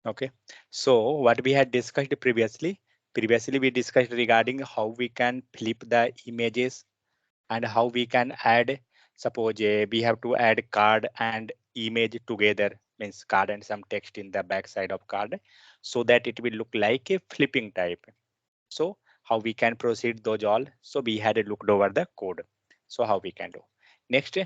Okay, so what we had discussed previously we discussed regarding how we can flip the images and how we can add, suppose we have to add card and image together, means card and some text in the back side of card, so that it will look like a flipping type. So how we can proceed those all, so we had looked over the code, so how we can do next.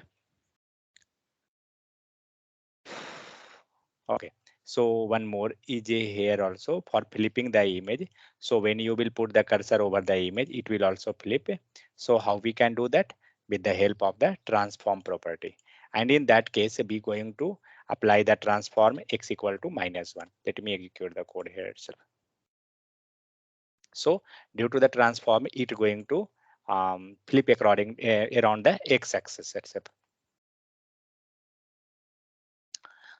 Okay, so one more is here also for flipping the image. So when you will put the cursor over the image, it will also flip. So how we can do that? With the help of the transform property. And in that case, we going to apply the transform x equal to -1. Let me execute the code here itself. So due to the transform, it going to flip according around the x-axis itself.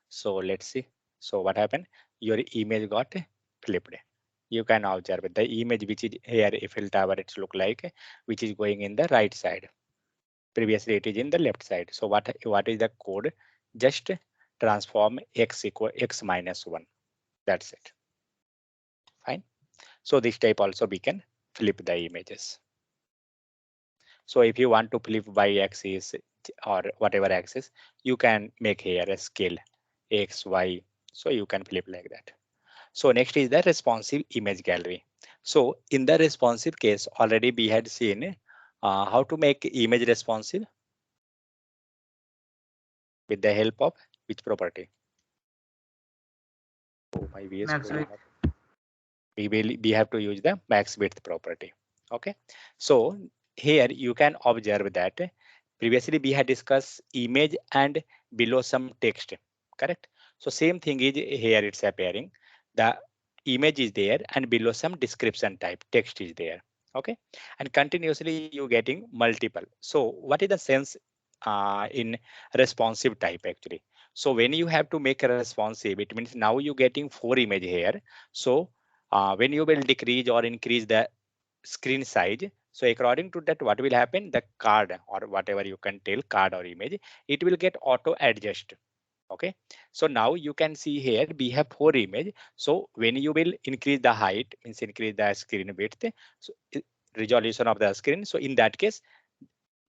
So let's see. So what happened? Your image got flipped. You can observe the image which is here Eiffel Tower. It's look like which is going in the right side. Previously it is in the left side. So what is the code? Just transform x equal x -1. That's it. Fine. So this type also we can flip the images. So if you want to flip y axis or whatever axis, you can make here a scale x, y. So you can flip like that. So next is the responsive image gallery. So in the responsive case, already we had seen how to make image responsive with the help of which property? Oh, my V is Max going width. up. We have to use the max width property. Okay. So here you can observe that previously we had discussed image and below some text. Correct. So same thing is here it's appearing. The image is there and below some description type text is there. Okay. And continuously you getting multiple. So what is the sense in responsive type actually? So when you have to make a responsive, it means now you getting 4 image here. So when you will decrease or increase the screen size, so according to that what will happen, the card or whatever you can tell card or image, it will get auto adjust. Okay, so now you can see here we have 4 image. So when you will increase the height, means increase the screen width, so resolution of the screen, so in that case,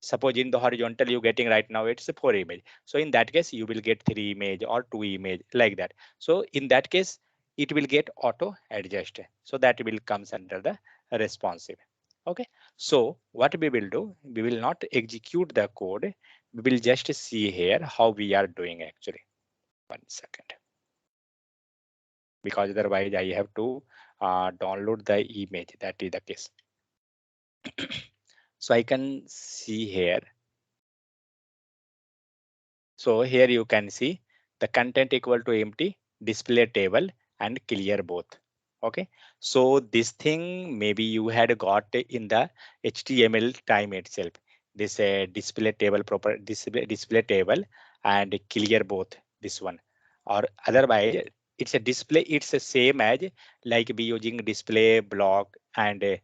suppose in the horizontal you getting right now it's a 4 image, so in that case you will get 3 image or 2 image like that. So in that case it will get auto adjust, so that will comes under the responsive. Okay, so what we will do, we will not execute the code, we will just see here how we are doing actually. 1 second, because otherwise I have to download the image, that is the case. So I can see here. So here you can see the content equal to empty, display table and clear both. Okay, so this thing maybe you had got in the HTML time itself. This display table proper display table and clear both, this one. Or otherwise it's a display, it's the same as like be using display block and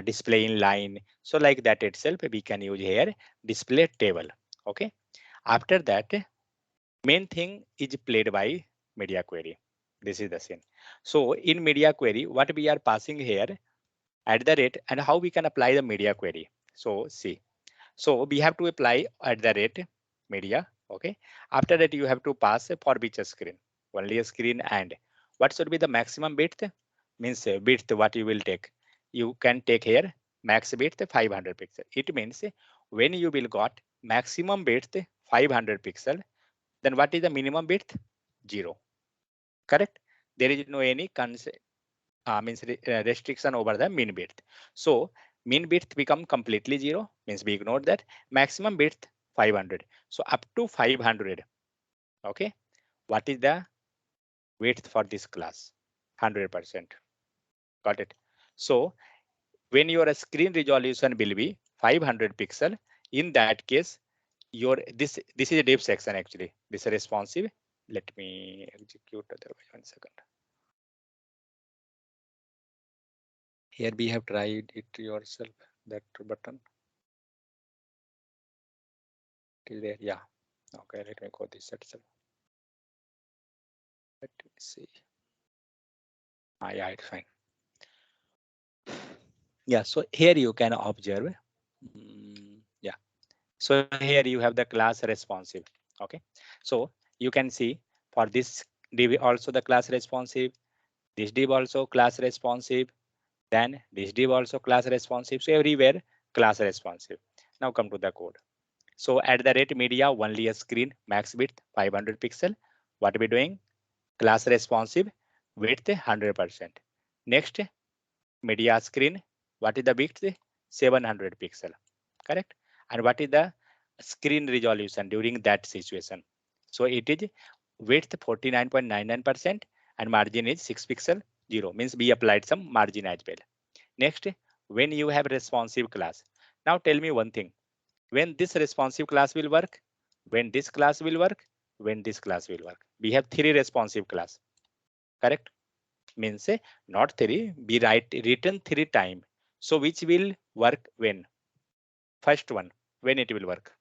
display in line. So like that itself we can use here display table. Okay, after that, main thing is played by media query. This is the scene. So in media query, what we are passing here at the rate and how we can apply the media query. So see, so we have to apply at the rate media. Okay. After that, you have to pass for which screen, only a screen, and what should be the maximum width, means width what you will take. You can take here max width 500 pixel. It means when you will got maximum width 500 pixel, then what is the minimum width? 0. Correct. There is no any means restriction over the min width. So min width become completely 0, means we ignore that. Maximum width 500. So up to 500. Okay. What is the width for this class? 100%. Got it. So when your screen resolution will be 500 pixel, in that case, your this is a div section actually. This is responsive. Let me execute otherwise 1 second. Here we have tried it yourself, that button. Is there? Yeah. Okay, let me go this itself. Let me see. Yeah, it's fine. Yeah, so here you can observe. Yeah, so here you have the class responsive. Okay, so you can see for this div also the class responsive, this div also class responsive, then this div also class responsive. So everywhere class responsive. Now come to the code. So at the rate media only a screen max width 500 pixel. What we doing? Class responsive width 100%. Next media screen. What is the width? 700 pixel. Correct. And what is the screen resolution during that situation? So it is width 49.99% and margin is 6 pixel 0 means we applied some margin as well. Next, when you have responsive class. Now tell me one thing. When this responsive class will work, when this class will work, when this class will work. We have three responsive class. Correct? Means not three, be written three time. So which will work when? First one, when it will work?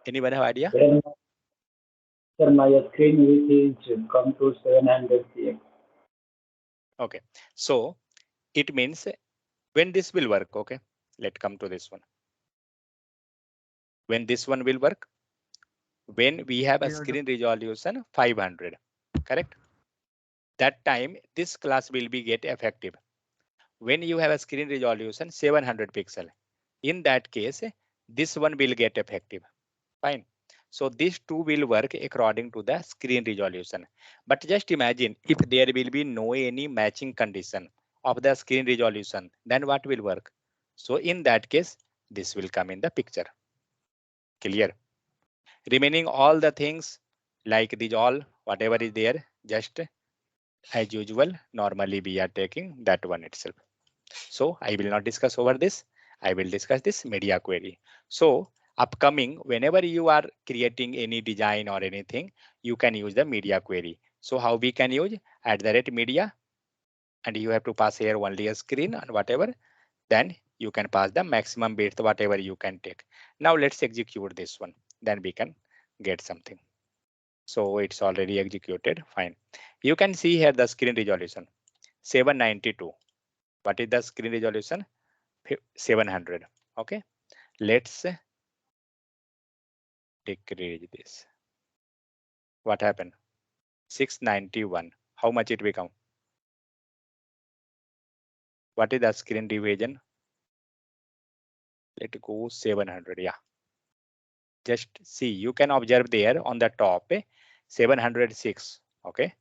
Anyone have idea? Then, sir, my screen width is come to 700 px. Okay. So it means when this will work. Okay. Let's come to this one. When this one will work, when we have a screen resolution 500. Correct. That time this class will be get effective. When you have a screen resolution 700 pixel, in that case, this one will get effective. Fine. So these two will work according to the screen resolution. But just imagine if there will be no any matching condition of the screen resolution, then what will work? So in that case, this will come in the picture. Clear? Remaining all the things like these all, whatever is there, just as usual, normally we are taking that one itself. So I will not discuss over this. I will discuss this media query. So upcoming, whenever you are creating any design or anything, you can use the media query. So how we can use at the rate media, and you have to pass here only a screen and whatever, then you can pass the maximum bits, whatever you can take. Now let's execute this one. Then we can get something. So it's already executed. Fine. You can see here the screen resolution 792. What is the screen resolution? 700. Okay, let's decrease this. What happened? 691. How much it become? What is the screen division? Let go 700. Yeah, just see, you can observe there on the top 706. Okay,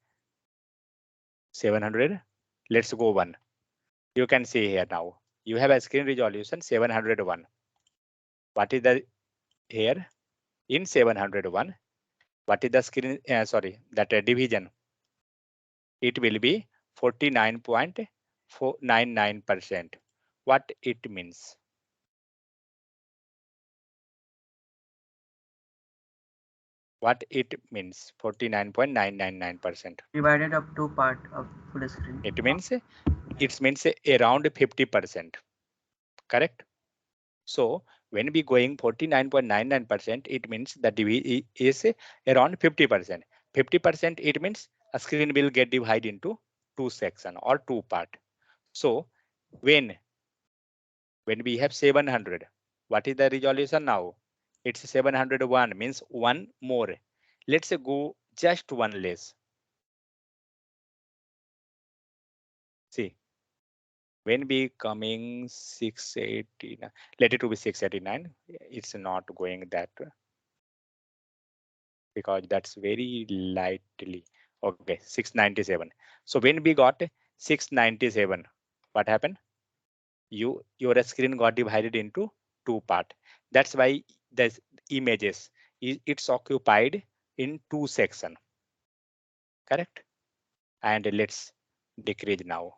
700. Let's go one. You can see here now you have a screen resolution 701. What is the here in 701? What is the screen? Sorry, that division. It will be 49.499%. What it means? What it means? 49.999%. Divided up to part of full screen. It means around 50%. Correct? So when we going 49.99%, it means the is around 50%. 50% it means a screen will get divided into two section or two part. So when when we have 700, what is the resolution now? It's 701 means one more. Let's go just one less. See, when we coming 689, let it to be 689. It's not going that because that's very lightly. Okay, 697. So when we got 697, what happened? Your screen got divided into two part. That's why the images it's occupied in two section. Correct? And let's decrease now.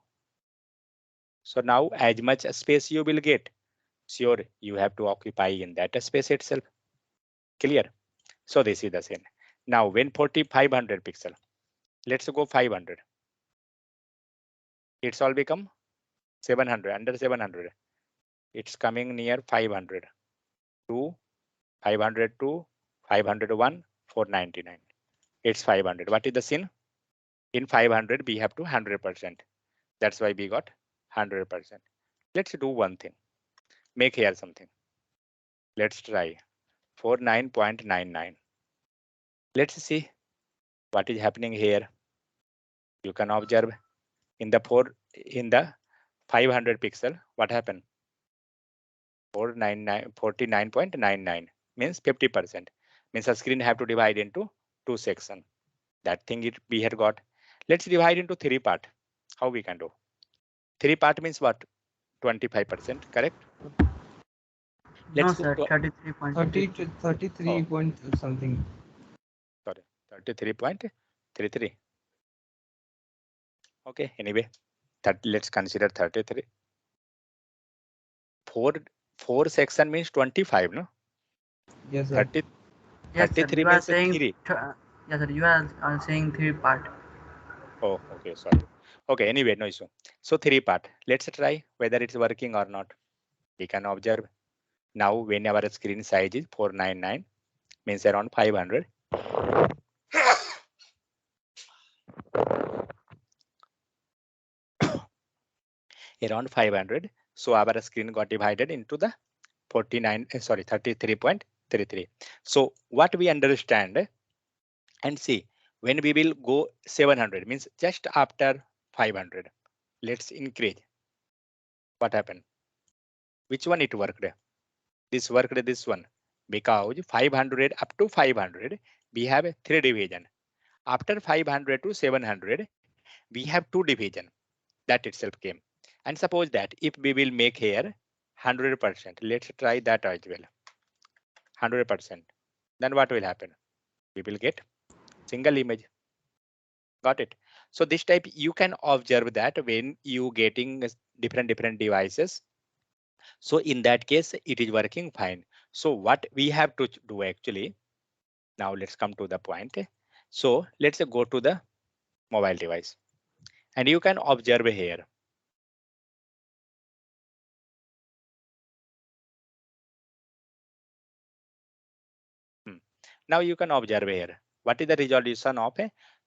So now as much space you will get, sure you have to occupy in that space itself. Clear? So this is the same. Now when 4500 pixel, let's go 500. It's all become 700 under 700. It's coming near 500 to 500 to 501 499. It's 500. What is the sin? In 500, we have to 100%. That's why we got 100%. Let's do one thing. Make here something. Let's try 49.99. Let's see what is happening here. You can observe in the 500 pixel, what happened? 49.99 means 50%. Means the screen have to divide into two sections. That thing we had got. Let's divide into three part. How we can do? Three part means what? 25%, correct? No, Let's go sir. to 33.33. 33 oh, point something. sorry, 33.33. Okay, anyway, let's consider 33. Four four section means 25, no? Yes, sir. 30 Yes, sir. 33 You are means saying. 3. Yes, sir. You are saying three part. Oh, okay, sorry. Okay, anyway, no issue. So three part. Let's try whether it's working or not. We can observe now when our screen size is 499, means around 500. Around 500. So our screen got divided into the 33.33. So what we understand and see, when we will go 700 means just after 500. Let's increase. What happened? Which one it worked? This worked this one because 500 up to 500 we have a three division. After 500 to 700 we have two division. That itself came. And suppose that if we will make here 100%, let's try that as well. 100%. Then what will happen? We will get single image. Got it? So this type you can observe that when you getting different devices. So in that case, it is working fine. So what we have to do actually, now let's come to the point. So let's go to the mobile device and you can observe here. Now you can observe here. What is the resolution of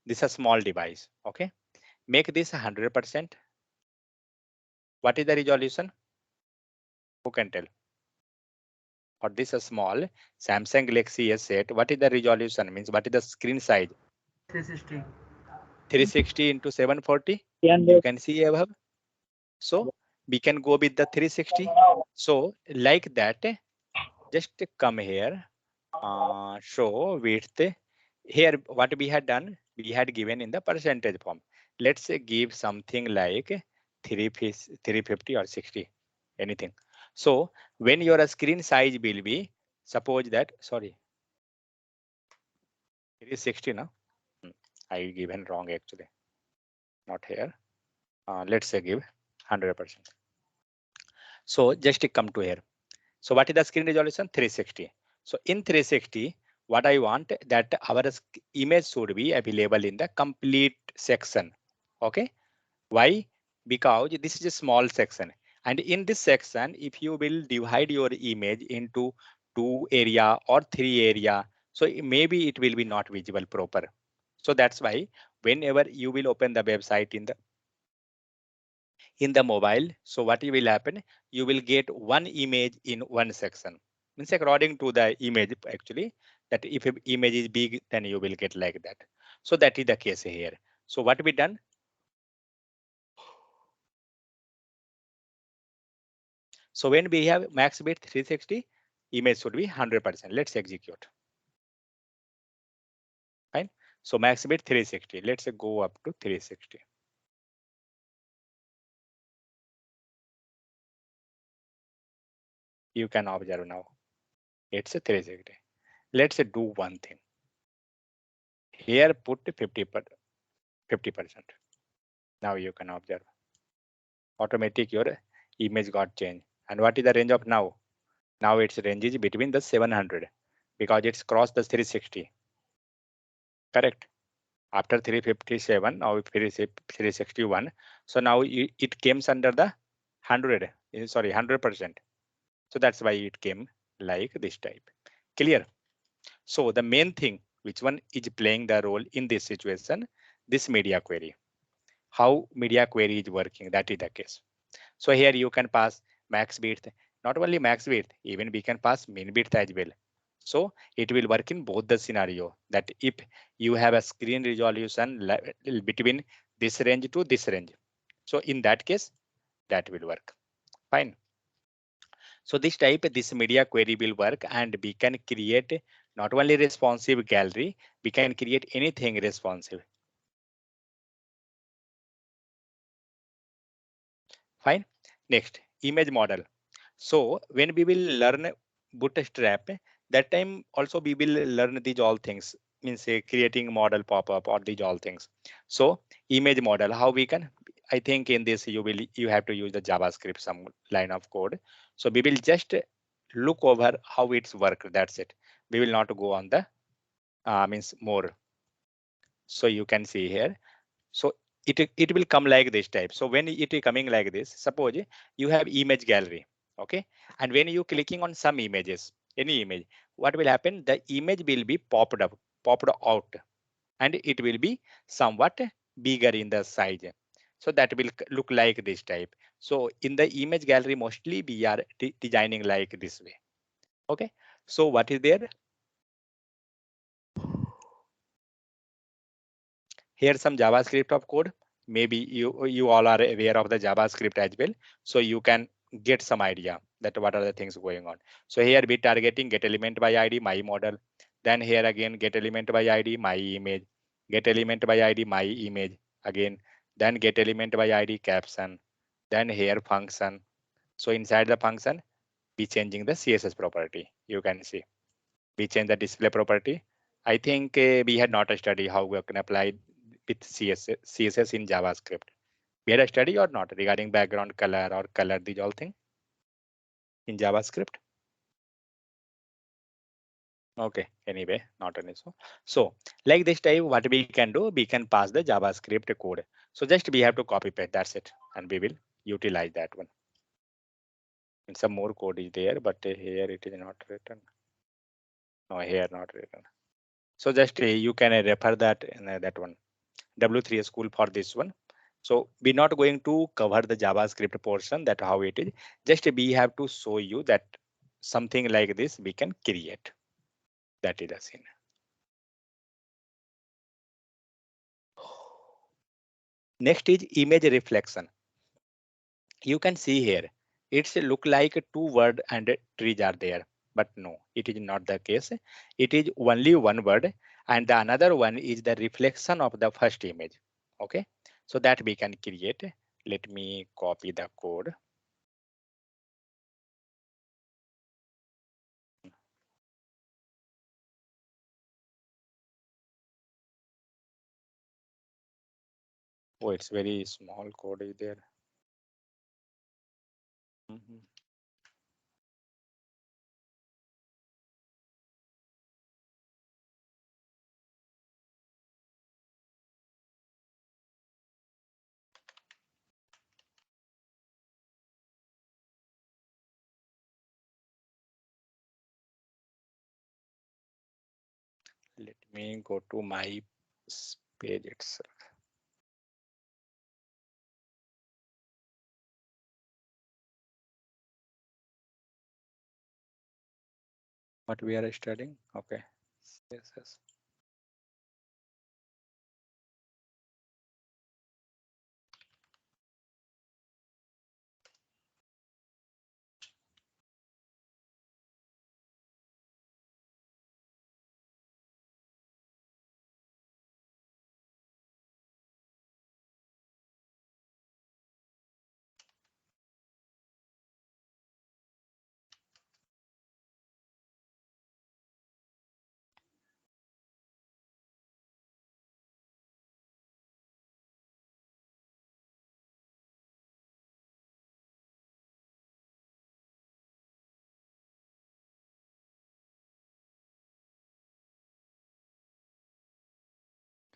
this a small device? Okay, make this 100%. What is the resolution? Who can tell? For this a small Samsung Galaxy S8, what is the resolution? Means what is the screen size? 360. 360 into 740. You 300. can see above. So we can go with the 360. So like that, just come here. Show width. Here, what we had done, we had given in the percentage form. Let's say give something like 350 or 60, anything. So when your screen size will be, suppose that, sorry, 360 now. I given wrong actually, not here. Let's say give 100%. So just come to here. So what is the screen resolution? 360. So in 360, what I want that our image should be available in the complete section. Okay. Why? Because this is a small section. And in this section, if you will divide your image into two area or three area, so maybe it will be not visible proper. So that's why whenever you will open the website in the mobile, so what will happen, you will get one image in one section. Means according to the image actually, that if an image is big, then you will get like that. So that is the case here. So what we done, so when we have max width 360, image should be 100%. Let's execute. Fine. So max width 360. Let's go up to 360. You can observe now. It's a 360. Let's do one thing. Here put 50%. Now you can observe. Automatic your image got changed. And what is the range of now? Now its range is between the 700 because it's crossed the 360. Correct. After 357, now 361. So now it came under the 100. Sorry, 100%. So that's why it came like this type. Clear? So the main thing, which one is playing the role in this situation? This media query. How media query is working, that is the case. So here you can pass max width, not only max width, even we can pass min width as well. So it will work in both the scenario, that if you have a screen resolution between this range to this range. So in that case, that will work. Fine. So this media query will work, and we can create not only responsive gallery, we can create anything responsive. Fine. Next, image model. So when we will learn Bootstrap, that time also we will learn these all things. Means say creating model pop-up or these all things. So image model, how we can? I think in this you have to use the JavaScript some line of code. So we will just look over how it's work. That's it. We will not go on the means more. So you can see here. So it will come like this type. So when it is coming like this, suppose you have image gallery, okay, and when you clicking on some images, any image, what will happen? The image will be popped out, and it will be somewhat bigger in the size. So that will look like this type. So in the image gallery, mostly we are designing like this way. Okay. So what is there? Here some JavaScript of code. Maybe you all are aware of the JavaScript as well. So you can get some idea that what are the things going on. So here we targeting get element by ID, my model. Then here again get element by ID, my image. Get element by ID, my image again. Then get element by ID caption. Then here function. So inside the function, we changing the CSS property. You can see we change the display property. I think we had not a study how we can apply with CSS in JavaScript. We had a study or not regarding background color or color, these all thing in JavaScript. Okay, anyway, not an issue. So like this type, what we can do, we can pass the JavaScript code. So just we have to copy paste, that's it. And we will utilize that one. And some more code is there, but here it is not written. No, here not written. So just you can refer that in that one. W3 school for this one. So we're not going to cover the JavaScript portion, that how it is. Just we have to show you that something like this we can create. That is the scene. Next is image reflection. You can see here, it's look like two word and trees are there, but no, it is not the case. It is only one word, and the another one is the reflection of the first image. Okay, so that we can create. Let me copy the code. Oh, it's very small code is there. Mhm. Let me go to my page itself. What we are studying? Okay. Yes, yes.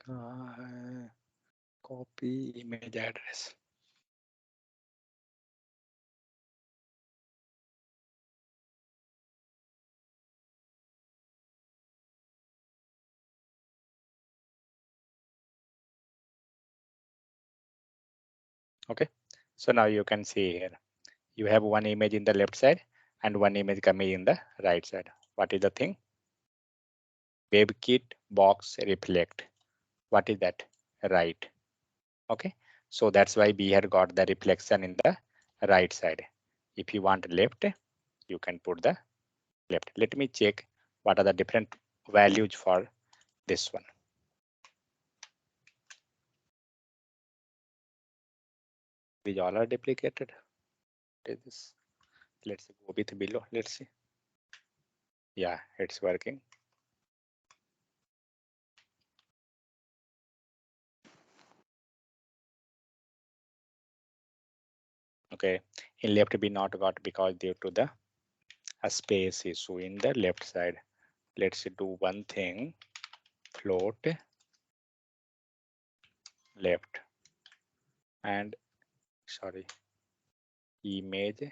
Uh, Copy image address. Okay, so now you can see here you have one image in the left side and one image coming in the right side. What is the thing? WebKit box reflect. What is that? Right. Okay, so that's why we had got the reflection in the right side. If you want left, you can put the left. Let me check what are the different values for this one. These all are duplicated. What is this? Let's go with below. Let's see. Yeah, it's working. Okay, in left we not got because due to the a space issue in the left side. Let's do one thing. Float left and sorry image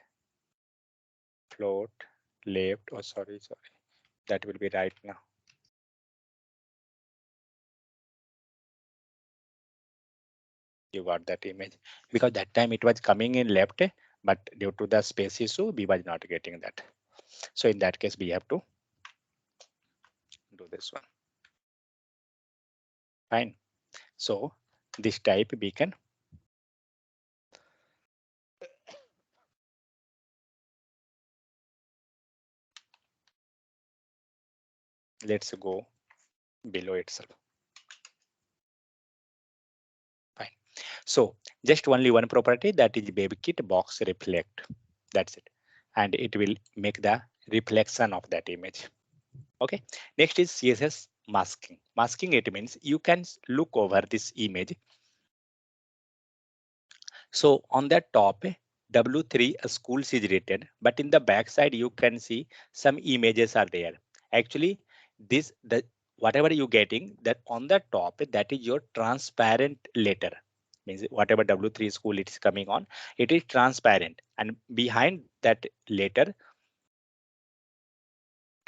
float left. Oh, sorry. That will be right now. You got that image because that time it was coming in left, but due to the space issue, we was not getting that. So in that case, we have to do this one. Fine. So this type we can let's go below itself. Fine. So just only one property, that is WebKit box reflect. That's it. And it will make the reflection of that image. Okay. Next is CSS masking. Masking, it means you can look over this image. So on the top, W3 schools is written, but in the back side you can see some images are there. Actually, the whatever you getting that on the top, that is your transparent letter. Means whatever W3 school it is coming on, it is transparent, and behind that letter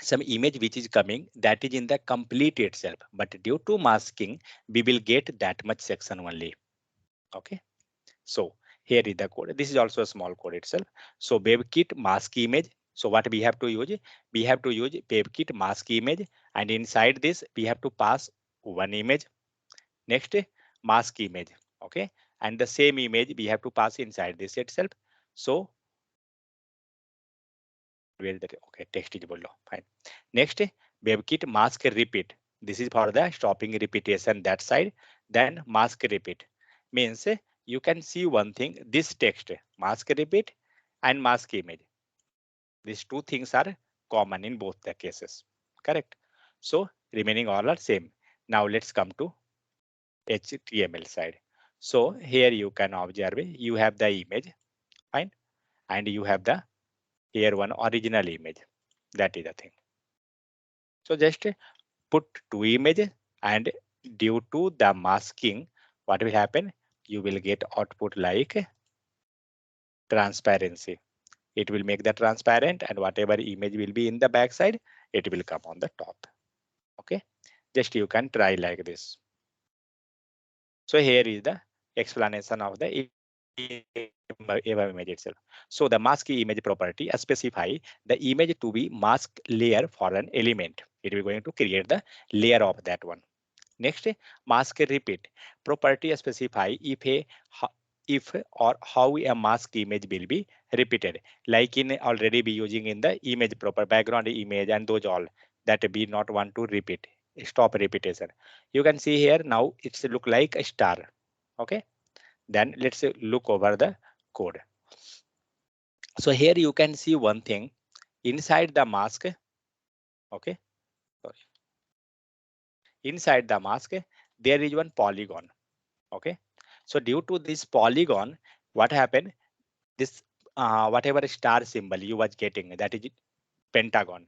some image which is coming, that is in the complete itself, but due to masking we will get that much section only. Okay, so here is the code. This is also a small code itself. So WebKit mask image. So what we have to use? We have to use WebKit mask image, and inside this we have to pass one image. Next, mask image. Okay, and the same image we have to pass inside this itself. So where is that? Okay, text is below. Fine. Next, WebKit mask repeat. This is for the stopping repetition that side. Then mask repeat means you can see one thing. This text mask repeat and mask image. These two things are common in both the cases. Correct. So remaining all are same. Now let's come to HTML side. So here you can observe you have the image. Fine. And you have the here one original image. That is the thing. So just put two images, and due to the masking, what will happen? You will get output like transparency. It will make the transparent, and whatever image will be in the backside, it will come on the top. Okay, just you can try like this. So here is the explanation of the image itself. So the mask image property specify the image to be mask layer for an element. It will going to create the layer of that one. Next, mask repeat property specify if or how a mask image will be repeated. Like in already be using in the image proper background image and those all that we not want to repeat. Stop repetition. You can see here now it's look like a star. Okay. Then let's look over the code. So here you can see one thing inside the mask. Okay. Sorry. Inside the mask, there is one polygon. Okay, so due to this polygon, what happened? This whatever star symbol you was getting, that is pentagon.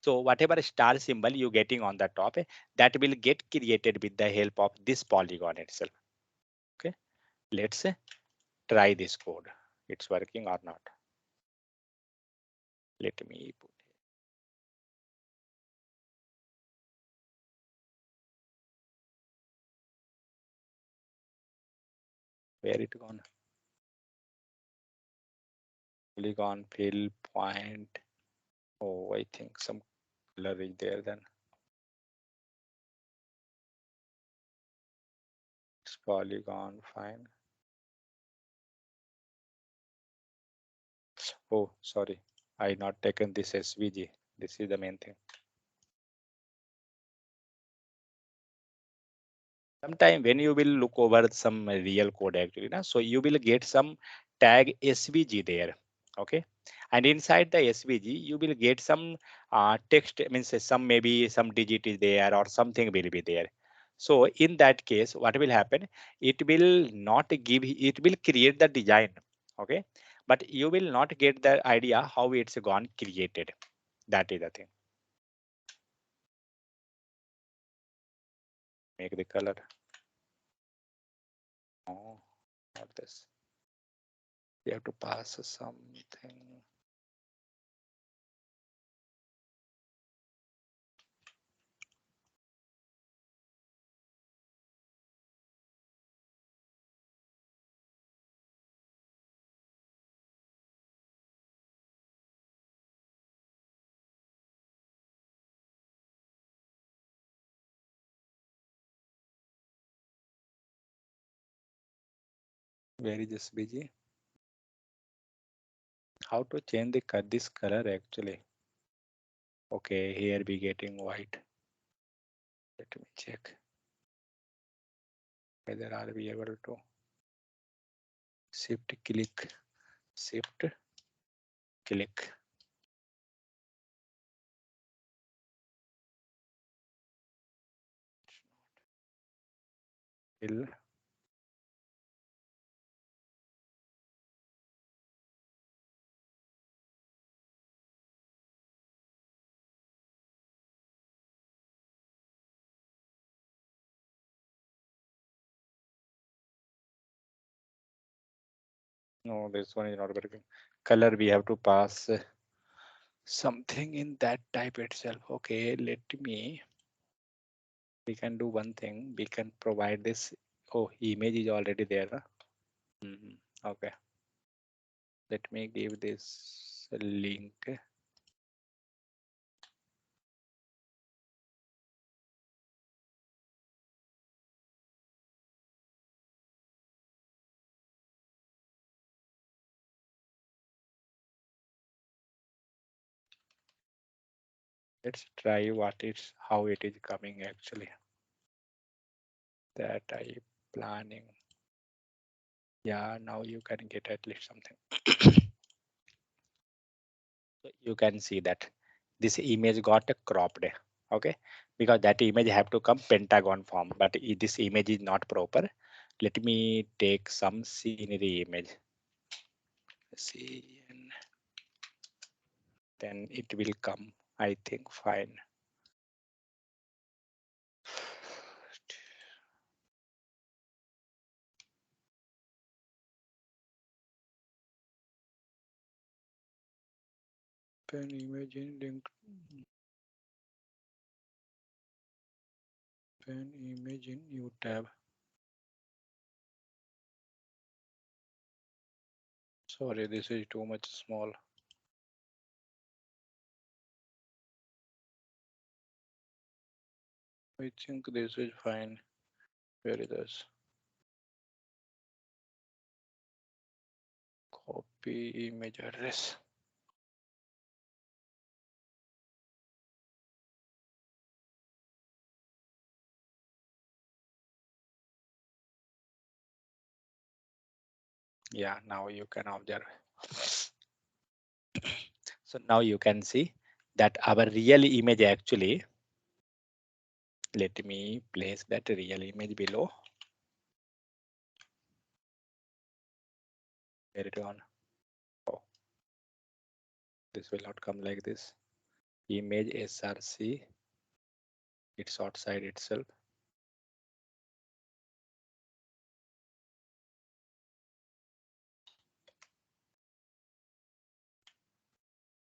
So whatever star symbol you getting on the top, that will get created with the help of this polygon itself. Okay, let's try this code. It's working or not? Let me put where it gone. polygon fill point. Oh, I think some color is there then. It's polygon, fine. Oh, sorry. I not taken this SVG. This is the main thing. Sometime when you will look over some real code actually, na, so you will get some tag SVG there. Okay. And inside the SVG, you will get some text, means some maybe some digit is there or something will be there. So in that case, what will happen? It will not give, it will create the design. Okay. But you will not get the idea how it's gone created. That is the thing. Make the color. Oh, not this. You have to pass something. Where is this BG? How to change the this color actually? Okay, here we getting white. Let me check whether are we able to shift click, shift click. Fill. No, this one is not working. Color we have to pass something in that type itself. Okay, let me. We can do one thing. We can provide this. Oh, image is already there. Huh? Okay. Let me give this link. Let's try what it's how it is coming actually. That I planning. Yeah, now you can get at least something. So you can see that this image got cropped. Okay, because that image have to come pentagon form, but this image is not proper. Let me take some scenery image. See, and then it will come. I think fine. Pen image in link. Pen image in new tab. Sorry, this is too much small. I think this is fine. Where is this? Copy image address. Yeah, now you can observe. So now you can see that our real image actually, let me place that real image below. Where it on? Oh, this will not come like this. Image src, it's outside itself.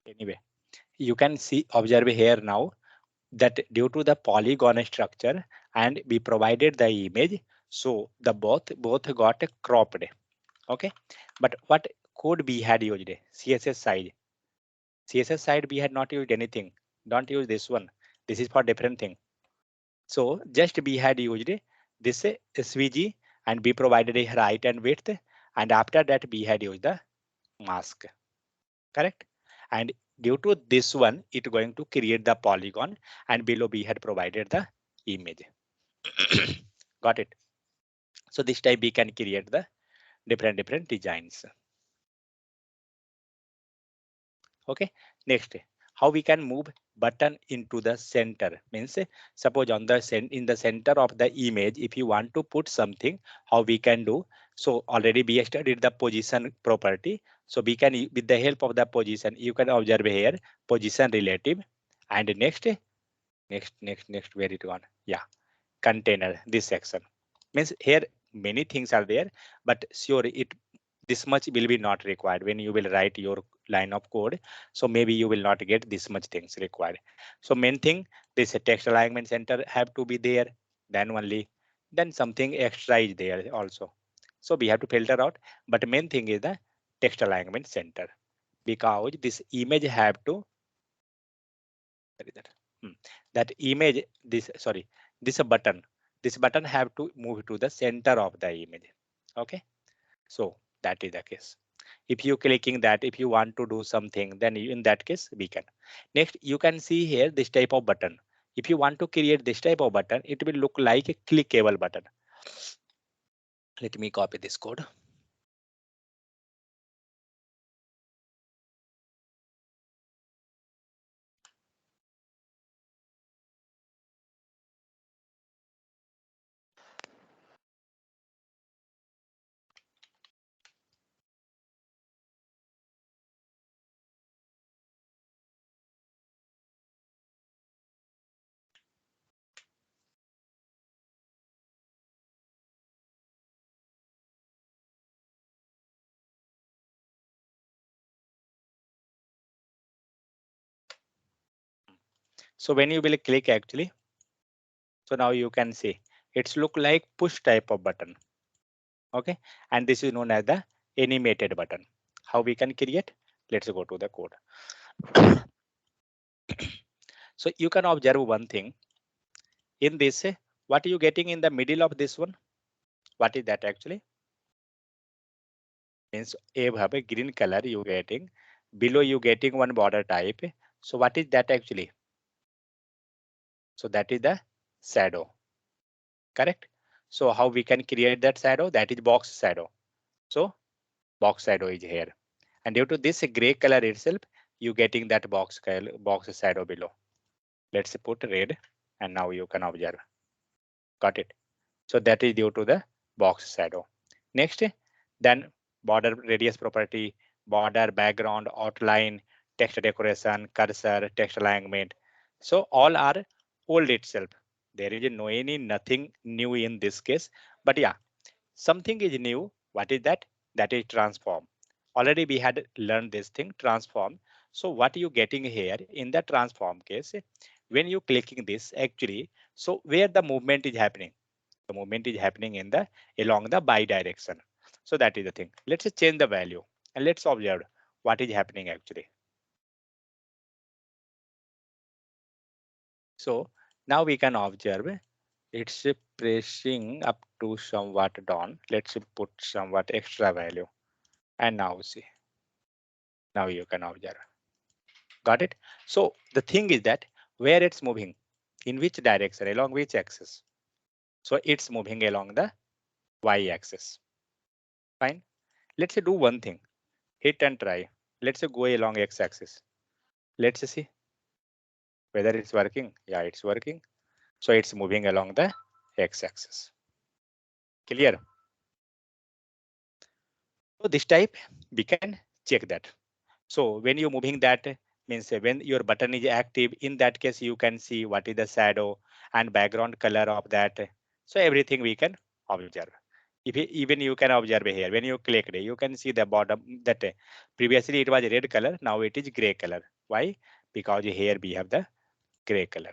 Anyway, you can see, observe here now that due to the polygon structure and we provided the image, so the both got cropped. Okay, but what code we had used, CSS side. CSS side we had not used anything. Don't use this one. This is for different thing. So just we had used this SVG and we provided a height and width, and after that we had used the mask. Correct? And due to this one, it going to create the polygon, and below we had provided the image. Got it? So this type we can create the different designs. Okay, next, how we can move button into the center means, suppose on the in the center of the image, if you want to put something, how we can do. So already we studied the position property, so we can with the help of the position, you can observe here position relative. And next where it gone, yeah, container, this section means here many things are there, but sure it this much will be not required when you will write your line of code. So maybe you will not get this much things required. So main thing, this text alignment center have to be there, then only, then something extra is there also. So we have to filter out, but main thing is the text alignment center, because this image have to, what is that? That image, this, sorry, this a button, this button have to move to the center of the image. Okay, so that is the case. If you clicking that, if you want to do something, then in that case we can. Next, you can see here this type of button. If you want to create this type of button, it will look like a clickable button. Let me copy this code. So when you will click actually, so now you can see it's look like push type of button. Okay, and this is known as the animated button. How we can create? Let's go to the code. So you can observe one thing in this, what are you getting in the middle of this one? What is that actually? Means you have a green color you getting, below you getting one border type. So what is that actually? So that is the shadow. Correct? So how we can create that shadow? That is box shadow. So box shadow is here, and due to this gray color itself, you getting that box color, box shadow below. Let's put red, and now you can observe. Got it? So that is due to the box shadow. Next, then border radius property, border background, outline, text decoration, cursor, text alignment. So all are old itself. There is no any nothing new in this case, but yeah, something is new. What is that? That is transform. Already we had learned this thing, transform. So what you getting here in the transform case, when you clicking this actually, so where the movement is happening? The movement is happening in the along the by direction. So that is the thing. Let's change the value and let's observe what is happening actually. So now we can observe it's pressing up to somewhat down. Let's put somewhat extra value, and now see, now you can observe. Got it? So the thing is that where it's moving, in which direction, along which axis? So it's moving along the y axis. Fine. Let's do one thing. Hit and try. Let's go along x axis. Let's see whether it's working. Yeah, it's working. So it's moving along the x axis. Clear? So this type we can check that. So when you're moving that means when your button is active, in that case you can see what is the shadow and background color of that. So everything we can observe. If even you can observe here when you click, you can see the bottom that previously it was red color, now it is gray color. Why? Because here we have the gray color.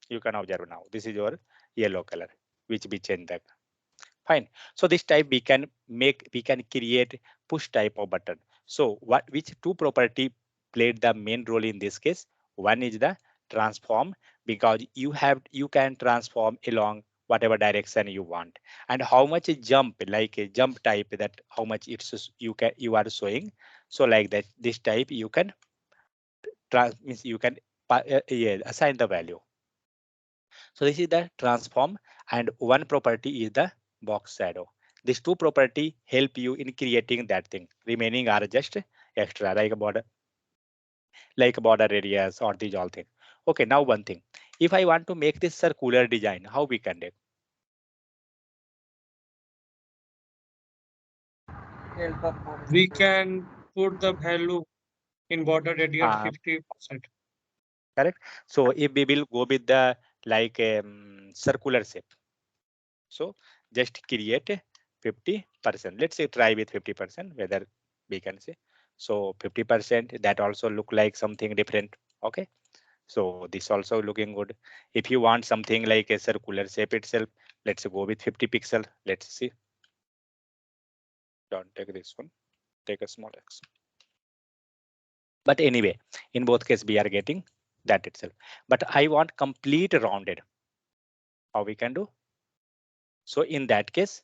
You can observe now. This is your yellow color, which we change that. Fine. So this type we can create push type of button. So which two property played the main role in this case? One is the transform, because you can transform along whatever direction you want, and how much a jump, like a jump type, that how much you are showing. So like that, this type you can means you can yeah, assign the value. So this is the transform, and one property is the box shadow. These two property help you in creating that thing. Remaining are just extra, like border areas or these all things. Okay, now one thing. If I want to make this circular design, how we can do? Help of We border. can put the value in border radius Uh, 50%. correct. So if we will go with the like circular shape, so just create 50%. Let's say try with 50%, whether we can say. So 50%, that also look like something different. Okay. So this also looking good. If you want something like a circular shape itself, let's go with 50 pixel. Let's see. Don't take this one. Take a small X. But anyway, in both cases, we are getting that itself. But I want complete rounded. How we can do? So in that case,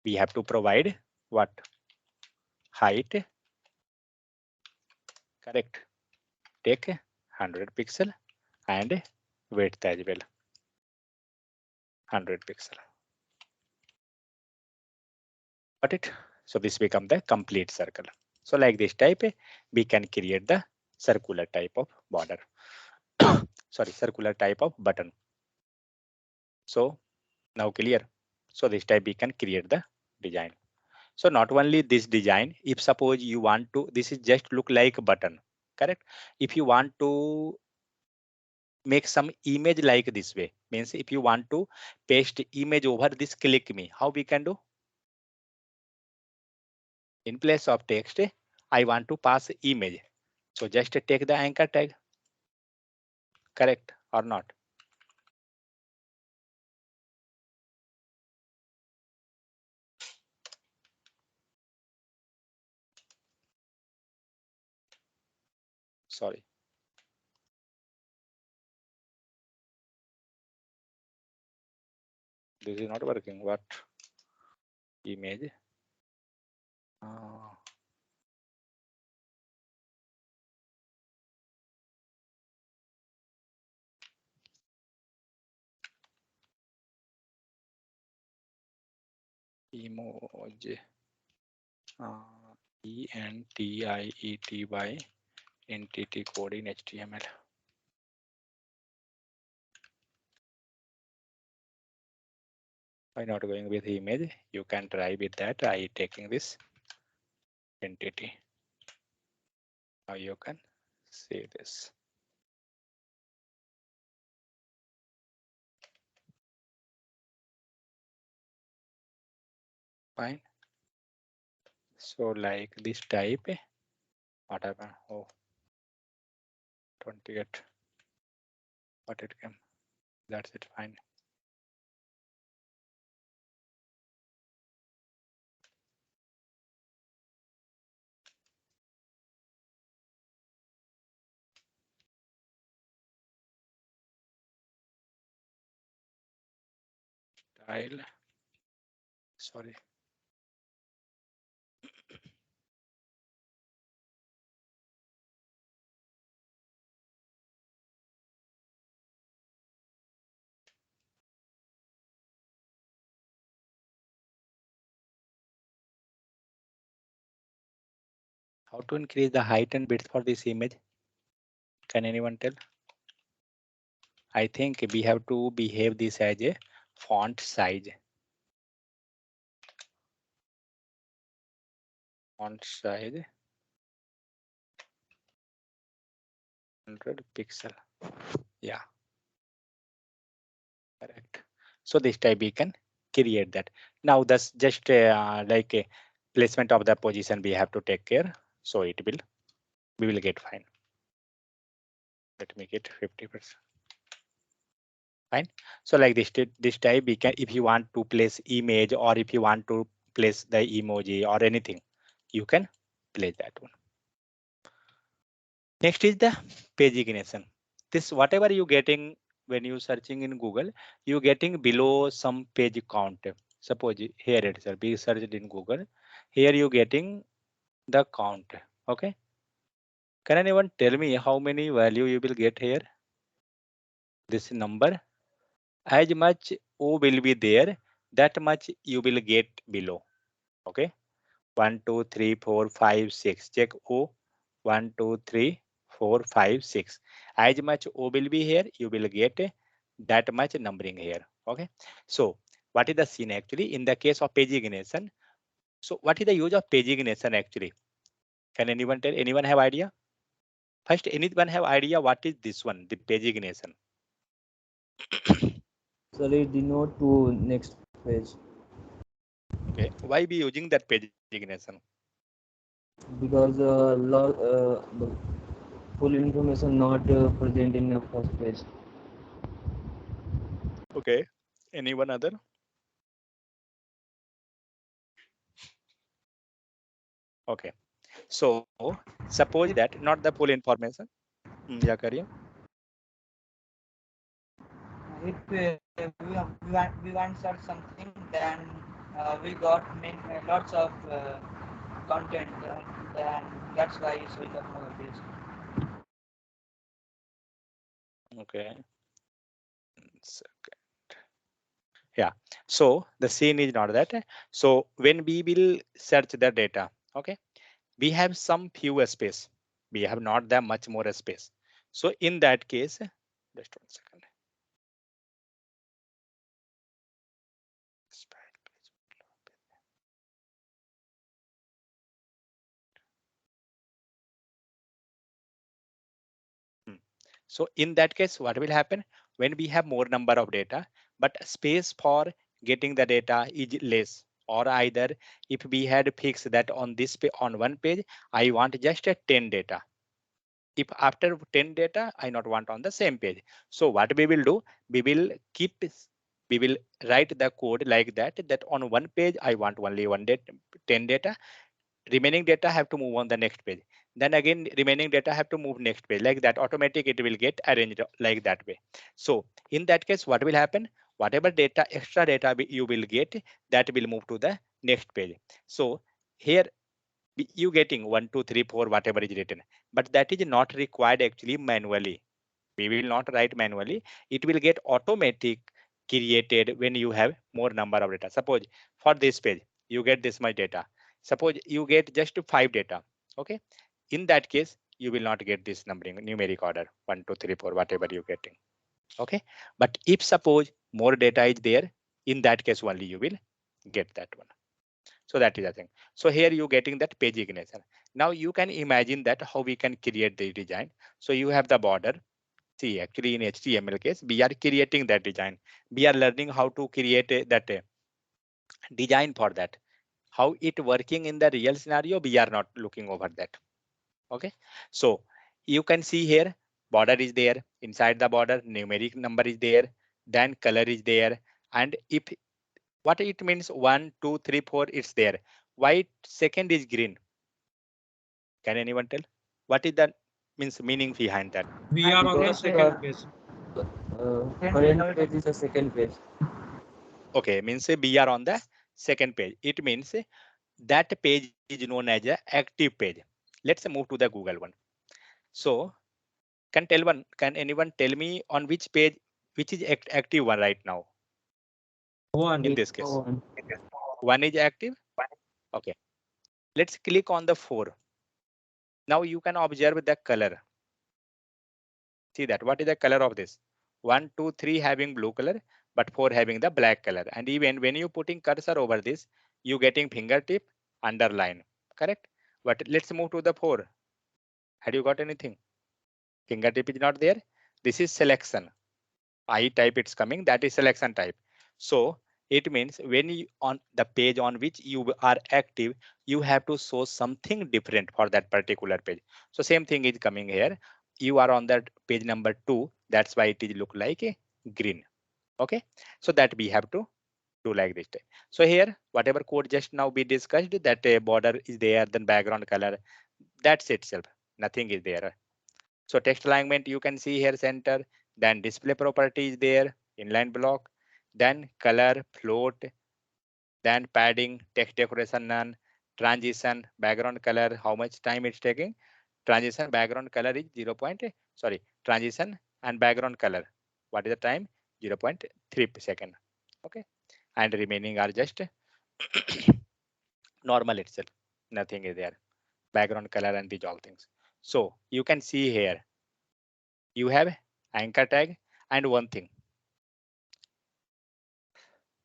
we have to provide what? Height, correct. Take 100 pixel and width as well, 100 pixel. Got it? So this become the complete circle. So like this type, we can create the circular type of border. Sorry, circular type of button. So now clear. So this type we can create the design. So not only this design, if suppose you want to, this is just look like a button, correct? If you want to make some image like this way, means if you want to paste image over this click me, how we can do? In place of text, I want to pass image. So just take the anchor tag, correct or not? Sorry, this is not working. What image? Uh, emoji. Entiety entity code in HTML. Why not going with image? You can try with that. I taking this entity. Now you can see this. Fine. So like this type, what happened? Oh, 28. What it came? That's it. Fine. Style. Sorry. How to increase the height and width for this image? Can anyone tell? I think we have to behave this as a font size. Font size 100 pixel. Yeah, correct. So this type we can create that. Now that's just like a placement of the position we have to take care. So we will get fine. Let me get 50%. Fine. So like this type, we can, if you want to place image or if you want to place the emoji or anything, you can place that one. Next is the page ignition. This whatever you getting when you searching in Google, you getting below some page count. Suppose here itself, be searched in Google. Here you getting the count. Okay. Can anyone tell me how many value you will get here? This number, as much O will be there, that much you will get below. Okay. 1, 2, 3, 4, 5, 6. Check O. 1, 2, 3, 4, 5, 6. As much O will be here, you will get that much numbering here. Okay. So what is the scene actually in the case of page ignition? So what is the use of page ignition actually? Can anyone tell? Anyone have idea? First, anyone have idea what is this one, the page ignition? Sir, it denote to next page Okay. Why be using that page ignition? because the full information not present in the first page. Okay. Anyone other? Okay. So suppose that not the full information. Yeah, Karim. If we want to search something, then we got lots of content, then that's why it's showing up on our page. Okay. So, yeah. So the scene is not that. So when we will search the data, okay, we have some fewer space. We have not that much more space. So in that case, just 1 second. Hmm. So in that case, what will happen when we have more number of data, but space for getting the data is less, or either if we had fixed that on this on one page, I want just a 10 data. If after 10 data, I not want on the same page. So what we will do, we will we will write the code like that, that on one page, I want only 10 data, remaining data have to move on the next page. Then again, remaining data have to move next page, like that automatic it will get arranged like that way. So in that case, what will happen? Whatever data, extra data you will get, that will move to the next page. So here you getting 1, 2, 3, 4, whatever is written, but that is not required actually manually. We will not write manually. It will get automatic created when you have more number of data. Suppose for this page, you get this much data. Suppose you get just 5 data. Okay. In that case, you will not get this numbering numeric order 1, 2, 3, 4, whatever you're getting. Okay. But if suppose more data is there, in that case only you will get that one. So that is the thing. So here you getting that page ignition. Now you can imagine that how we can create the design. So you have the border. See, actually in HTML case, we are creating that design. We are learning how to create that design for that. How it working in the real scenario, we are not looking over that. Okay. So you can see here, border is there. Inside the border, numeric number is there. Then color is there. And if what it means 1, 2, 3, 4, it's there. White second is green. Can anyone tell? What is the means meaning behind that? We are on the Because second page. current page is the second page. Okay, means we are on the second page. It means that page is known as a active page. Let's move to the Google one. So can anyone tell me on which page, which is active one right now One. in Page this case? one. One is active. Okay. Let's click on the 4. Now you can observe the color. See that what is the color of this? 1, 2, 3 having blue color, but 4 having the black color. And even when you putting cursor over this, you getting fingertip underline. Correct? But let's move to the 4. Had you got anything? Fingertip is not there. This is selection. I type it's coming. That is selection type. So it means when you on the page on which you are active, you have to show something different for that particular page. So same thing is coming here. You are on that page number 2. That's why it is look like a green. Okay, so that we have to do like this. So here, whatever code just now we discussed, that a border is there, then background color, that's itself. Nothing is there. So text alignment, you can see here center, then display property is there, inline block, then color, float, then padding, text decoration none, transition, background color, how much time it's taking. Transition background color is 0. Sorry, transition and background color. What is the time? 0.3 second. Okay, and remaining are just normal itself. Nothing is there. Background color and these all things. So you can see here you have anchor tag and one thing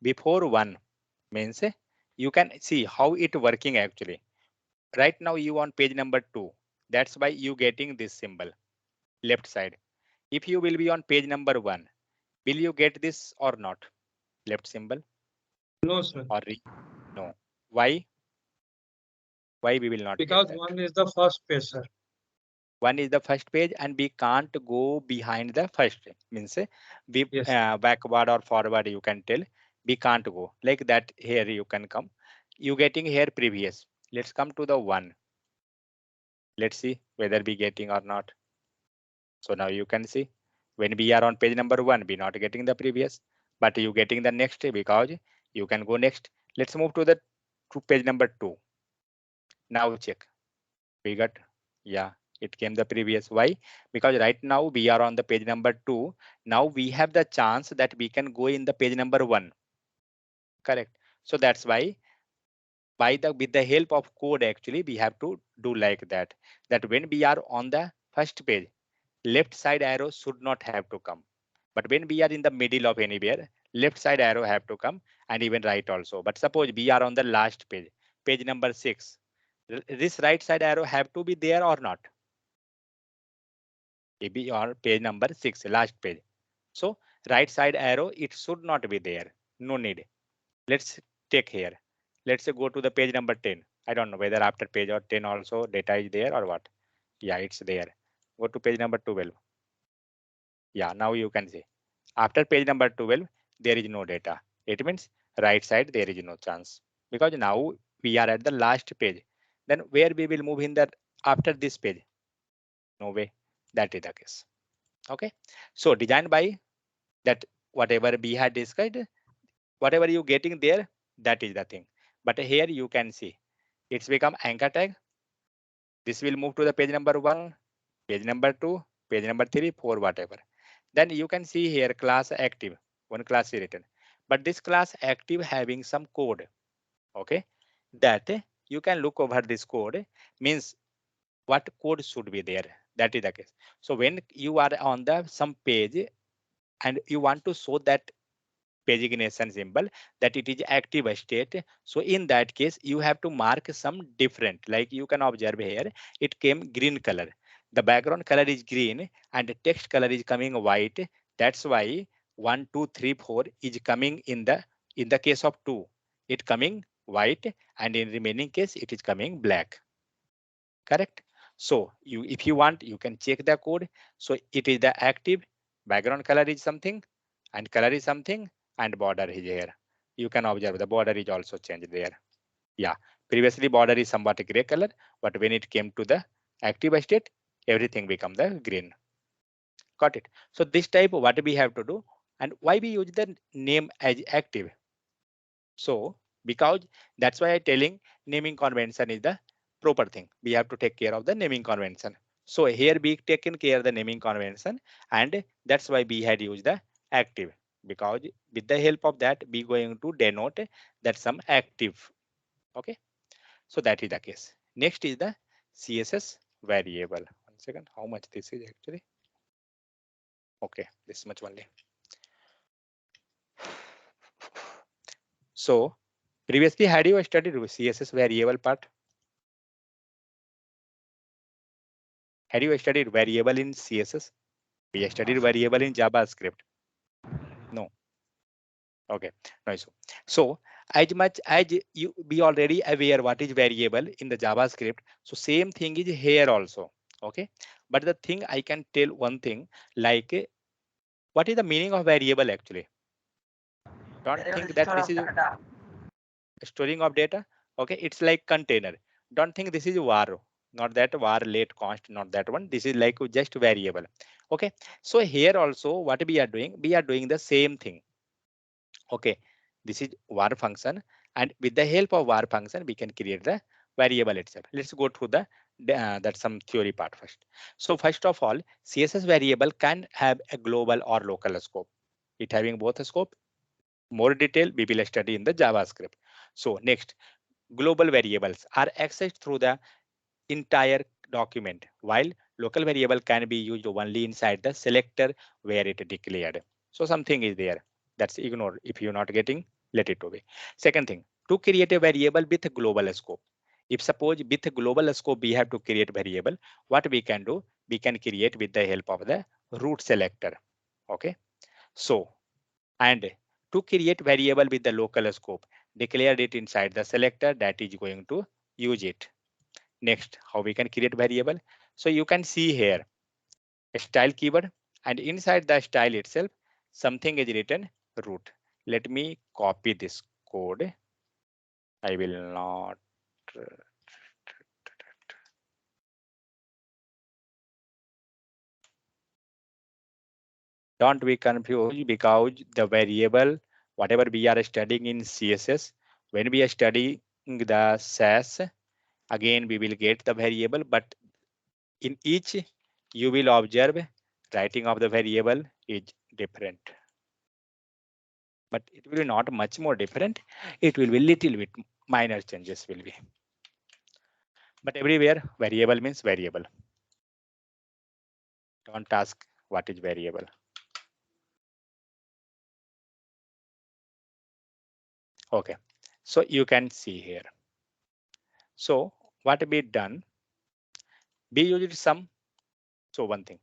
before one means you can see how it working actually. Right now you on page number 2. That's why you getting this symbol left side. If you will be on page number 1, will you get this or not? Left symbol No, sir. or no? Why? Why we will not get Because that? one is the first page, sir. One is the first page and we can't go behind the first means we Yes. backward or forward you can tell we can't go like that. Here you can come, you getting here previous. Let's come to the one. Let's see whether we getting or not. So now you can see when we are on page number 1 we not getting the previous, but you getting the next because you can go next. Let's move to the to page number 2. Now check we got, yeah, it came the previous. Why? Because right now we are on the page number 2. Now we have the chance that we can go in the page number 1. Correct. So that's why by the with the help of code actually we have to do like that, that when we are on the first page left side arrow should not have to come, but when we are in the middle of anywhere left side arrow have to come, and even right also. But suppose we are on the last page, page number 6, this right side arrow have to be there or not? Maybe on page number 6 last page, so right side arrow it should not be there, no need. Let's take here, let's go to the page number 10. I don't know whether after page or 10 also data is there or what. Yeah, it's there. Go to page number 12. Yeah, now you can see after page number 12 there is no data. It means right side there is no chance, because now we are at the last page. Then where we will move in that after this page? No way. That is the case. Okay, so designed by that, whatever we had discussed, whatever you getting there, that is the thing. But here you can see it's become anchor tag. This will move to the page number 1, page number 2, page number 3, 4, whatever. Then you can see here class active, one class is written, but this class active having some code. Okay, that you can look over this code, means what code should be there. That is the case. So when you are on the some page and you want to show that pagination symbol that it is active state, so in that case you have to mark some different, like you can observe here it came green color, the background color is green and the text color is coming white. That's why 1 2 3 4 is coming in the case of 2 it coming white, and in remaining case it is coming black. Correct. So you, if you want, you can check the code. So it is the active, background color is something and color is something, and border is here. You can observe the border is also changed there. Yeah, previously border is somewhat gray color, but when it came to the active state everything become the green. Got it. So this type what we have to do, and why we use the name as active. So because that's why I telling naming convention is the proper thing. We have to take care of the naming convention. So here we taken care of the naming convention, and that's why we had used the active, because with the help of that we going to denote that some active. Okay, so that is the case. Next is the CSS variable. One second, how much this is actually? Okay, this much only. So previously had you studied CSS variable part? Had you studied variable in CSS? We studied variable in JavaScript. No. Okay. No issue. So as much as you be already aware what is variable in the JavaScript, so same thing is here also. Okay. But the thing I can tell one thing, like what is the meaning of variable actually? Don't think that this is storing of data. Okay, it's like container. Don't think this is var, not that var late const, not that one. This is like just variable. Okay, so here also what we are doing, we are doing the same thing. Okay, this is var function, and with the help of var function we can create the variable itself. Let's go through the that some theory part first. So first of all, CSS variable can have a global or local scope. It having both a scope. More detail we will study in the JavaScript. So next, global variables are accessed through the entire document, while local variable can be used only inside the selector where it declared. So something is there that's ignored. If you're not getting, let it be. Second thing, to create a variable with a global scope. If suppose with a global scope we have to create variable, what we can do, we can create with the help of the root selector. Okay, so and to create variable with the local scope, declare it inside the selector that is going to use it. Next, how we can create variable. So you can see here a style keyword, and inside the style itself, something is written root. Let me copy this code. I will not. Don't be confused because the variable, whatever we are studying in CSS, when we are studying the SAS, again we will get the variable, but in each you will observe writing of the variable is different. But it will be not much more different. It will be little bit minor changes will be. But everywhere variable means variable. Don't ask what is variable. Okay, so you can see here. So what be done? We used some. So one thing.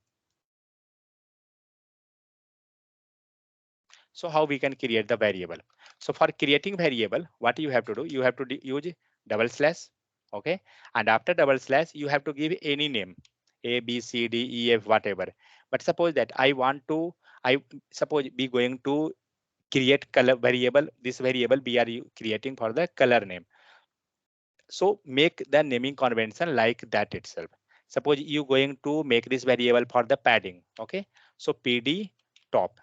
So how we can create the variable? So for creating variable, what you have to do? You have to use double slash. Okay, and after double slash, you have to give any name, A, B, C, D, E, F, whatever. But suppose that I want to, I suppose we going to create color variable. This variable we are creating for the color name. So make the naming convention like that itself. Suppose you going to make this variable for the padding. Okay, so PD top,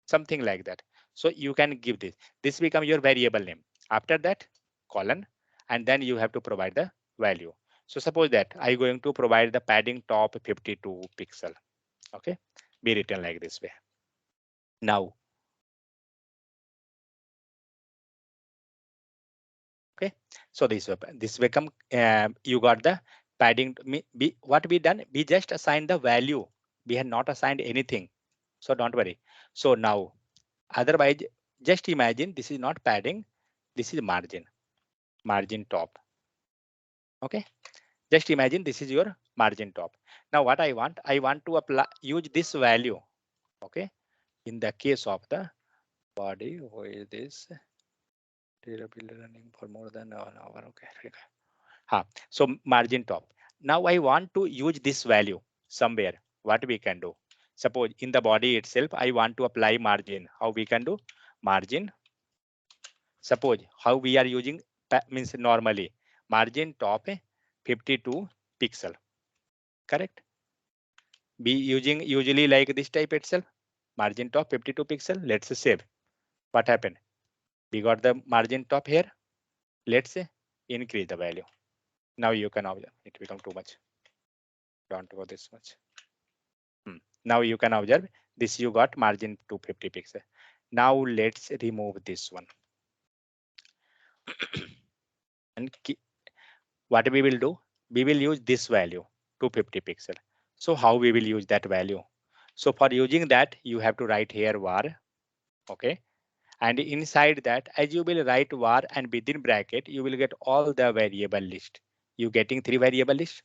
something like that. So you can give this. This become your variable name. After that, colon, and then you have to provide the value. So suppose that I going to provide the padding top 52 pixel. Okay, be written like this way. Now, okay, so this become you got the padding. What we done? We just assigned the value. We had not assigned anything. So don't worry. So now, otherwise, just imagine this is not padding. This is margin top. Okay, just imagine this is your margin top. Now what I want to apply use this value. Okay, in the case of the body, who is this? Running for more than an hour. Okay. So margin top. Now I want to use this value somewhere. What we can do? Suppose in the body itself, I want to apply margin. How we can do? Margin. Suppose how we are using means normally margin top 52 pixel. Correct. Be using usually like this type itself. Margin top 52 pixel. Let's save. What happened? We got the margin top here. Let's say increase the value. Now you can observe it become too much. Don't go this much. Now you can observe this you got margin 250 pixel. Now let's remove this one. And what we will do? We will use this value 250 pixel. So how we will use that value? So for using that, you have to write here var. Okay. And inside that, as you will write var and within bracket, you will get all the variable list. You getting 3 variable list,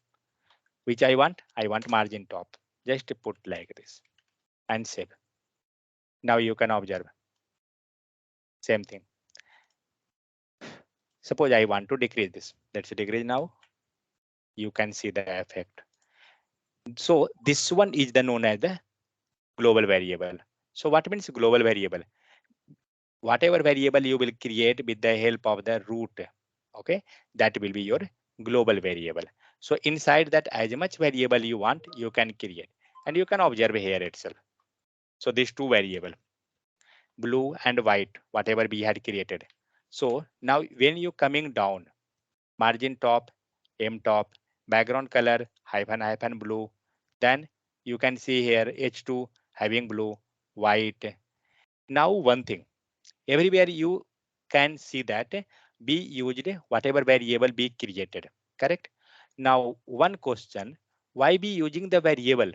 which I want margin top. Just put like this and save. Now you can observe same thing. Suppose I want to decrease this. Let's decrease now. You can see the effect. So this one is the known as the global variable. So what means global variable? whatever variable you will create with the help of the root, okay, that will be your global variable. So inside that, as much variable you want, you can create, and you can observe here itself. So these two variable, blue and white, whatever we had created. So now when you coming down, margin top, m top, background color hyphen hyphen blue, then you can see here h2 having blue, white. Now one thing, everywhere you can see that be used whatever variable be created, correct? Now one question, why be using the variable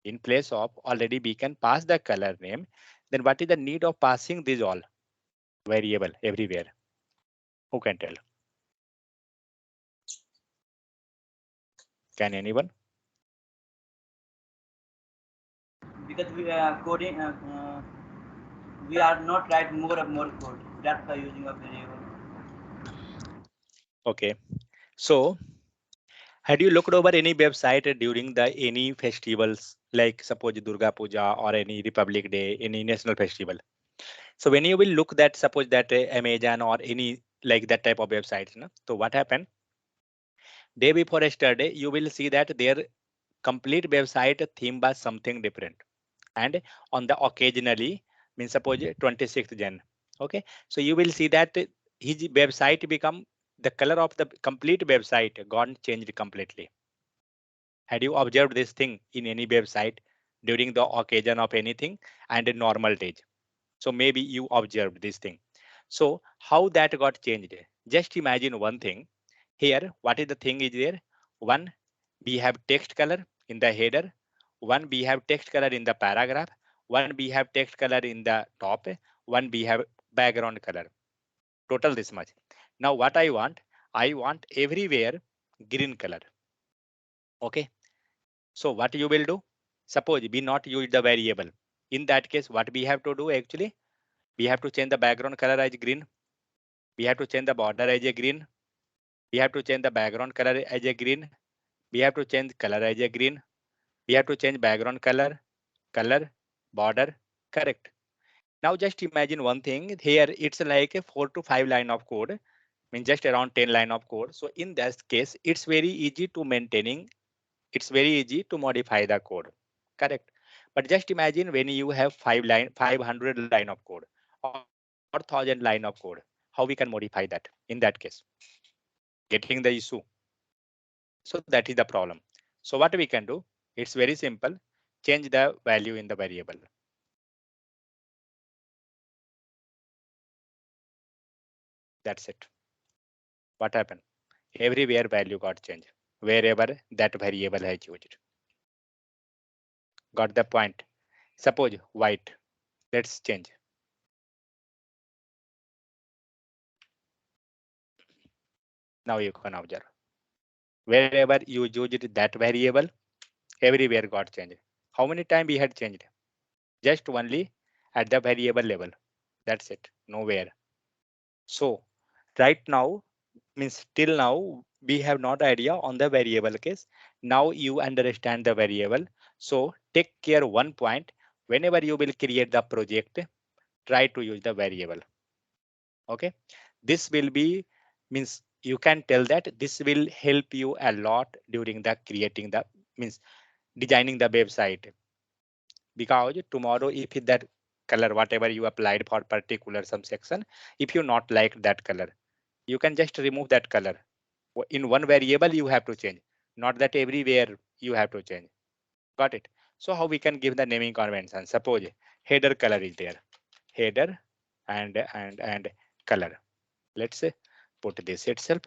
in place of already we can pass the color name? Then what is the need of passing this all variable everywhere? Who can tell? Can anyone? Because we are coding, we are not write more and more code. That's why using a variable. Okay, so had you looked over any website during the any festivals, like suppose Durga Puja or any Republic Day, any national festival? So when you will look that, suppose that Amazon or any like that type of websites, no? So what happened? Day before yesterday, you will see that their complete website theme was something different. And on the occasionally, means suppose 26th Jan. Okay, so you will see that his website become, the color of the complete website gone changed completely. Had you observed this thing in any website during the occasion of anything and a normal days? So maybe you observed this thing. So how that got changed? Just imagine one thing. Here, what is the thing is there? One, we have text color in the header. One, we have text color in the paragraph. One, we have text color in the top. One, we have background color. Total this much. Now what I want everywhere green color. Okay. So what you will do? Suppose we not use the variable. In that case, what we have to do actually? We have to change the background color as green. We have to change the border as a green. We have to change the background color as a green. We have to change color as a green. We have to change background color, border, correct. Now just imagine one thing here. It's like a 4 to 5 line of code, means just around 10 line of code. So in that case, it's very easy to maintaining. It's very easy to modify the code, correct? But just imagine when you have 500 line of code or 1,000 line of code, how we can modify that in that case? Getting the issue. So that is the problem. So what we can do? It's very simple. Change the value in the variable. That's it. What happened? Everywhere value got changed wherever that variable has used. Got the point? Suppose white. Let's change. Now you can observe. Wherever you used that variable, everywhere got changed. How many times we had changed? Just only at the variable level. That's it. Nowhere. So right now, means till now we have not idea on the variable case. Now you understand the variable. So take care one point. Whenever you will create the project, try to use the variable. Okay. This will be, means you can tell that this will help you a lot during the creating the, means designing the website. Because tomorrow if that color whatever you applied for particular some section, if you not like that color, you can just remove that color. In one variable you have to change, not that everywhere you have to change. Got it? So how we can give the naming convention? Suppose header color is there, header and color. Let's say put this itself.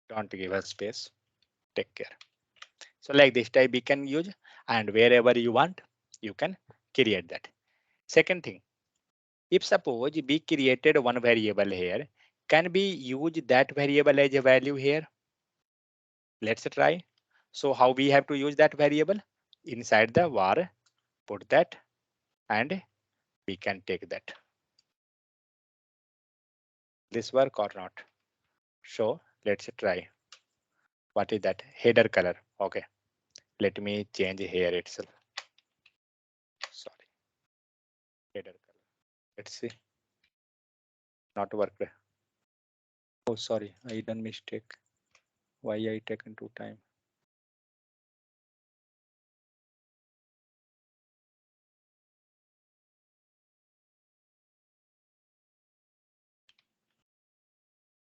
Don't give us space. Take care. So like this type we can use, and wherever you want, you can create that. Second thing, if suppose we created one variable here, can we use that variable as a value here? Let's try. So how we have to use that variable? inside the var, put that, and we can take that. This work or not? So let's try. What is that? Header color. Okay. Let me change here itself. Sorry. Header color. Let's see. Not worked. Oh, sorry. I done mistake. Why I taken too time?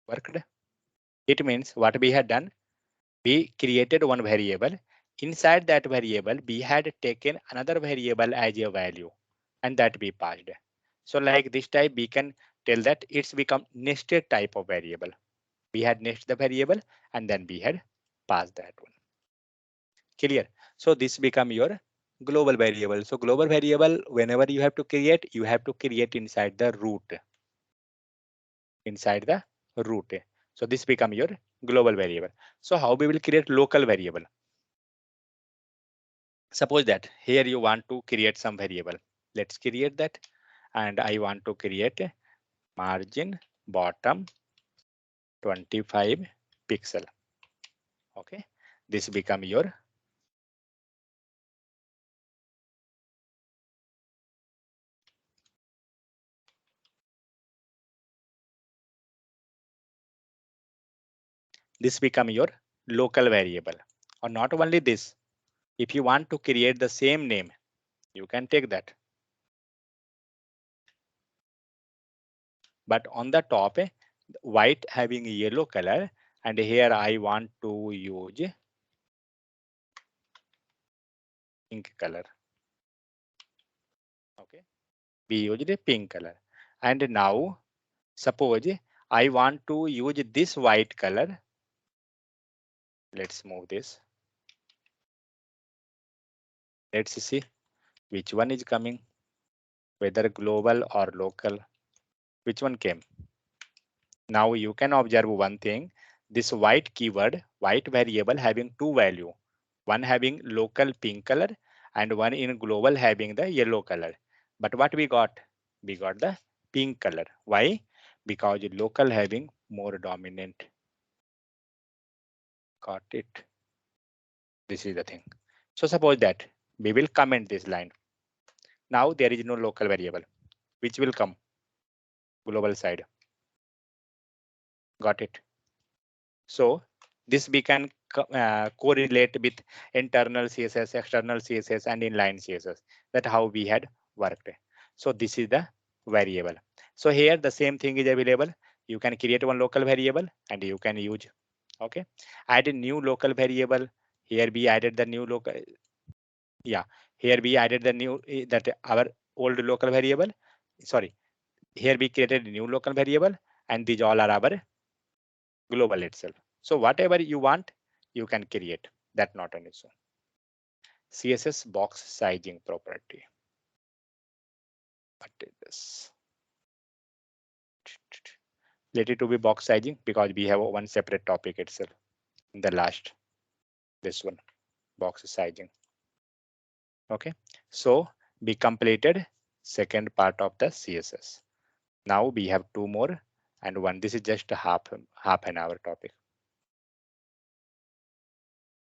Worked. It means what we had done, we created one variable. Inside that variable, we had taken another variable as a value, and that we passed. So like this type, we can tell that it's become nested type of variable. We had nested the variable and then we had passed that one. Clear? So this become your global variable. So global variable, whenever you have to create inside the root. Inside the root. So this become your global variable. So how we will create local variable? Suppose that here you want to create some variable. Let's create that. And I want to create a margin bottom 25 pixel. Okay. This become your local variable. Or not only this, if you want to create the same name, you can take that. But on the top, white having yellow color, and here I want to use pink color. Okay, we used a pink color. And now suppose I want to use this white color. Let's move this. Let's see which one is coming, whether global or local. Which one came? Now you can observe one thing. This white keyword, white variable having two value, one having local pink color and one in global having the yellow color. But what we got? We got the pink color. Why? Because local having more dominant. Got it. This is the thing. So suppose that we will comment this line. Now there is no local variable. Which will come? Global side. Got it. So this we can correlate with internal CSS, external CSS, and inline CSS. That's how we had worked. So this is the variable. So here the same thing is available. You can create one local variable and you can use. Okay, add a new local variable. Here we added the new local. Yeah, here we added the new that our old local variable. Sorry, here we created a new local variable, and these all are our global itself. So whatever you want, you can create. That not an issue. CSS box sizing property. What is this? Let it to be box sizing because we have one separate topic itself. In the last, this one, box sizing. Okay, so we completed second part of the CSS. Now we have two more and one. This is just a half an hour topic.